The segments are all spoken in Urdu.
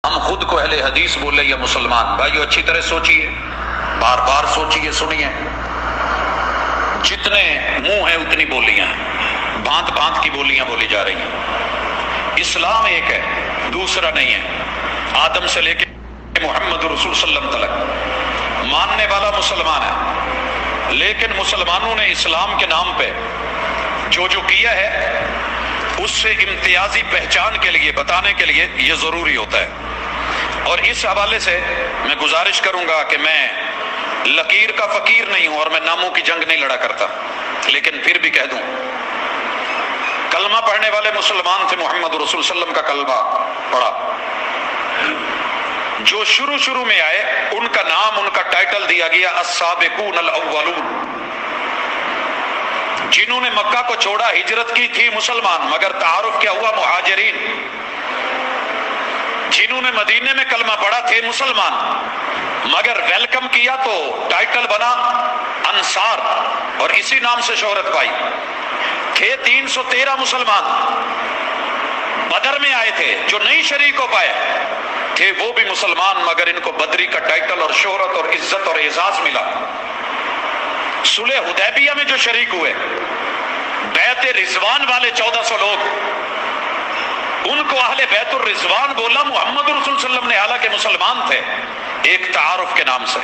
ہم خود کو اہل حدیث بولے یا مسلمان؟ بھائیو اچھی طرح سوچئے، بار بار سوچئے، سنیے۔ جتنے منہ ہیں اتنی بولیاں ہیں، بھانت بھانت کی بولیاں بولی جا رہی ہیں۔ اسلام ایک ہے، دوسرا نہیں ہے۔ آدم سے لے کے محمد رسول صلی اللہ علیہ وسلم تک ماننے والا مسلمان ہے، لیکن مسلمانوں نے اسلام کے نام پہ جو کیا ہے اس سے امتیازی پہچان کے لیے بتانے کے لیے یہ ضروری ہوتا ہے۔ اور اس حوالے سے میں گزارش کروں گا کہ میں لکیر کا فقیر نہیں ہوں اور میں ناموں کی جنگ نہیں لڑا کرتا، لیکن پھر بھی کہہ دوں، کلمہ پڑھنے والے مسلمان تھے، محمد رسول صلی اللہ علیہ وسلم کا کلمہ پڑھا۔ جو شروع میں آئے ان کا نام، ان کا ٹائٹل دیا گیا السابقون الاولون۔ جنہوں نے مکہ کو چھوڑا، ہجرت کی تھی مسلمان، مگر تعارف کیا ہوا مہاجرین۔ جنہوں نے مدینے میں کلمہ پڑھا تھے مسلمان، مگر ویلکم کیا تو ٹائٹل بنا انصار، اور اسی نام سے شہرت پائی۔ تھے 313 مسلمان، بدر میں آئے تھے جو نہیں شریک ہو پائے تھے، وہ بھی مسلمان، مگر ان کو بدری کا ٹائٹل اور شہرت اور عزت اور اعزاز ملا۔ صلح حدیبیہ میں جو شریک ہوئے، بیعت رضوان والے 1400 لوگ، ان کو اہل بیت الرضوان بولا محمد رسول صلی اللہ علیہ وسلم نے، حالانکہ مسلمان تھے، ایک تعارف کے نام سے۔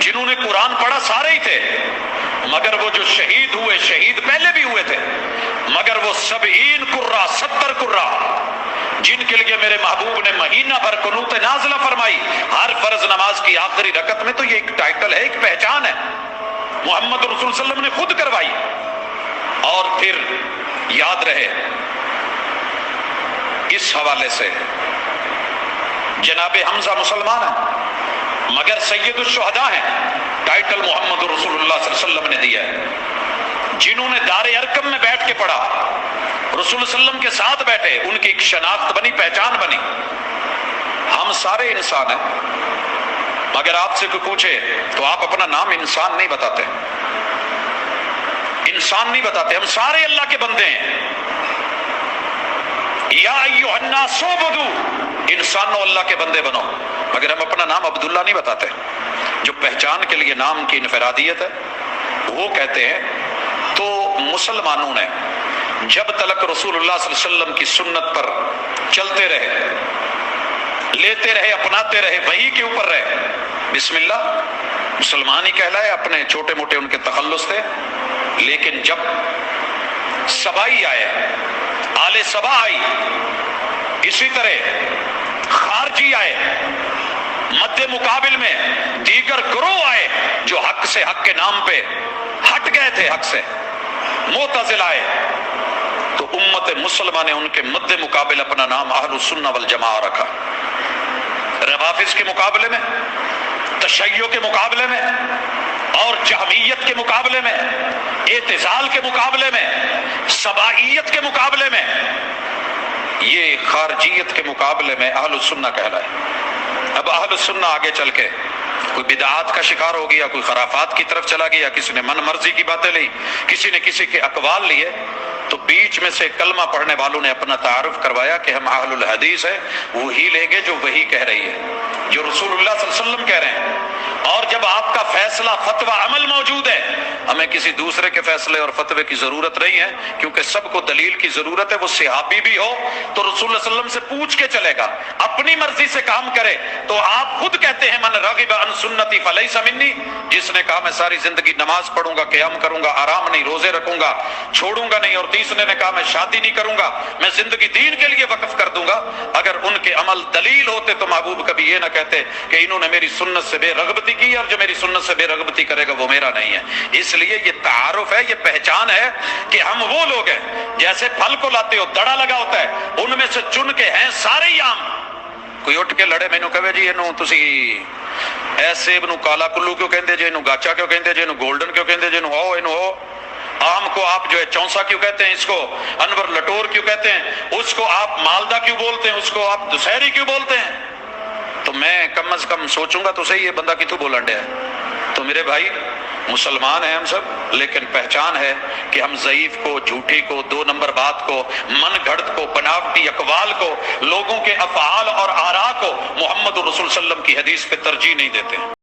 جنہوں نے قرآن پڑھا سارے ہی تھے، مگر وہ جو شہید ہوئے، شہید پہلے بھی ہوئے تھے، مگر وہ 70 قرہ، 70 قرہ، جن کے لیے میرے محبوب نے مہینہ بھر قنوت نازلہ فرمائی ہر فرض نماز کی آخری رکعت میں، تو یہ ایک ٹائٹل ہے، ایک پہچان ہے، محمد رسول صلی اللہ علیہ وسلم نے خود کروائی۔ اور پھر یاد رہے اس حوالے سے، جناب حمزہ مسلمان ہیں مگر سید الشہداء ہیں، ٹائٹل محمد رسول اللہ صلی اللہ علیہ وسلم نے دیا ہے۔ جنہوں نے دار ارقم میں بیٹھ کے پڑھا، رسول صلی اللہ علیہ وسلم کے ساتھ بیٹھے، ان کی ایک شناخت بنی، پہچان بنی۔ ہم سارے انسان ہیں، مگر آپ سے کوئی پوچھے تو آپ اپنا نام انسان نہیں بتاتے، انسان نہیں بتاتے، ہم سارے اللہ کے بندے ہیں۔ یا ایھا الناس اعبدوا، انسانوں اللہ کے بندے بنو، مگر ہم اپنا نام عبداللہ نہیں بتاتے۔ جو پہچان کے لیے نام کی انفرادیت ہے وہ کہتے ہیں۔ تو مسلمانوں نے جب تلک رسول اللہ صلی اللہ علیہ وسلم کی سنت پر چلتے رہے، لیتے رہے، اپناتے رہے، وحی کے اوپر رہے، بسم اللہ، مسلمان ہی کہلائے، اپنے چھوٹے موٹے ان کے تخلص تھے۔ لیکن جب سبائی آئے، آل سبا آئی، اسی طرح خارجی آئے، مد مقابل میں دیگر گروہ آئے جو حق سے، حق کے نام پہ ہٹ گئے تھے، حق سے معتزلہ آئے، تو امت مسلمہ نے ان کے مد مقابل اپنا نام اہل السنہ والجماعہ رکھا۔ روافض کے مقابلے میں، تشیع کے مقابلے میں، اور جہمیت کے مقابلے میں، اعتزال کے مقابلے میں، سبائیت کے مقابلے میں، یہ خارجیت کے مقابلے میں اہل السنہ کہلائے۔ اب اہل السنہ آگے چل کے کوئی بدعات کا شکار ہو گیا، کوئی خرافات کی طرف چلا گیا، کسی نے من مرضی کی باتیں لی، کسی نے کسی کے اقوال لیے، تو بیچ میں سے کلمہ پڑھنے والوں نے اپنا تعارف کروایا کہ ہم اہل الحدیث ہیں، وہی لیں گے جو وہی کہہ رہی ہے، جو رسول اللہ صلی اللہ علیہ وسلم کہہ رہے ہیں۔ اور جب آپ کا فیصلہ، فتویٰ، عمل موجود ہے، ہمیں کسی دوسرے کے فیصلے اور فتوے کی ضرورت نہیں ہے، کیونکہ سب کو دلیل کی ضرورت ہے۔ وہ صحابی بھی ہو تو رسول اللہ صلی اللہ علیہ وسلم سے پوچھ کے چلے گا، اپنی مرضی سے کام کرے تو آپ خود کہتے ہیں من رغب عن سنتی فلیس منی، جس نے کہا میں ساری زندگی نماز پڑھوں گا، قیام کروں گا، آرام نہیں، روزے رکھوں گا، چھوڑوں گا نہیں، اور تیسرے نے کہا میں شادی نہیں کروں گا، میں زندگی دین کے لیے وقف کر دوں گا، اگر ان کے عمل دلیل ہوتے تو محبوب کبھی یہ نہ کہتے کہ انہوں نے میری سنت سے بے رغبتی کی، اور جو میری سنت سے بے رغبتی کرے گا وہ میرا نہیں ہے۔ اس لیے یہ تعارف ہے، یہ پہچان ہے کہ ہم وہ لوگ ہیں، جیسے پھل کو لاتے ہو دڑا لگا ہوتا ہے، ان میں سے چن کے ہیں سارے ہی آم۔ کوئی اٹھ کے لڑے مینوں کہے جی اینوں تسی اے سیب نو کالا کلو کیوں کہندے جے، اینوں گاچا کیوں کہندے جے، اینوں گولڈن کیوں کہندے جے، اینوں ہو اینوں ہو، آم کو آپ جو ہے چونسا کیوں کہتے ہیں، اس کو انور لٹور کیوں کہتے ہیں، اس کو آپ مالدہ کیوں بولتے ہیں، اس کو آپ دسہری کیوں بولتے ہیں؟ تو میں کم از کم سوچوں گا تو صحیح یہ بندہ کتوں بولن ڈیا ہے۔ تو میرے بھائی مسلمان ہیں ہم سب، لیکن پہچان ہے کہ ہم ضعیف کو، جھوٹی کو، دو نمبر بات کو، من گھڑت کو، بناوٹی اقوال کو، لوگوں کے افعال اور آراء محمد رسول صلی اللہ علیہ وسلم کی حدیث پہ ترجیح نہیں دیتے ہیں.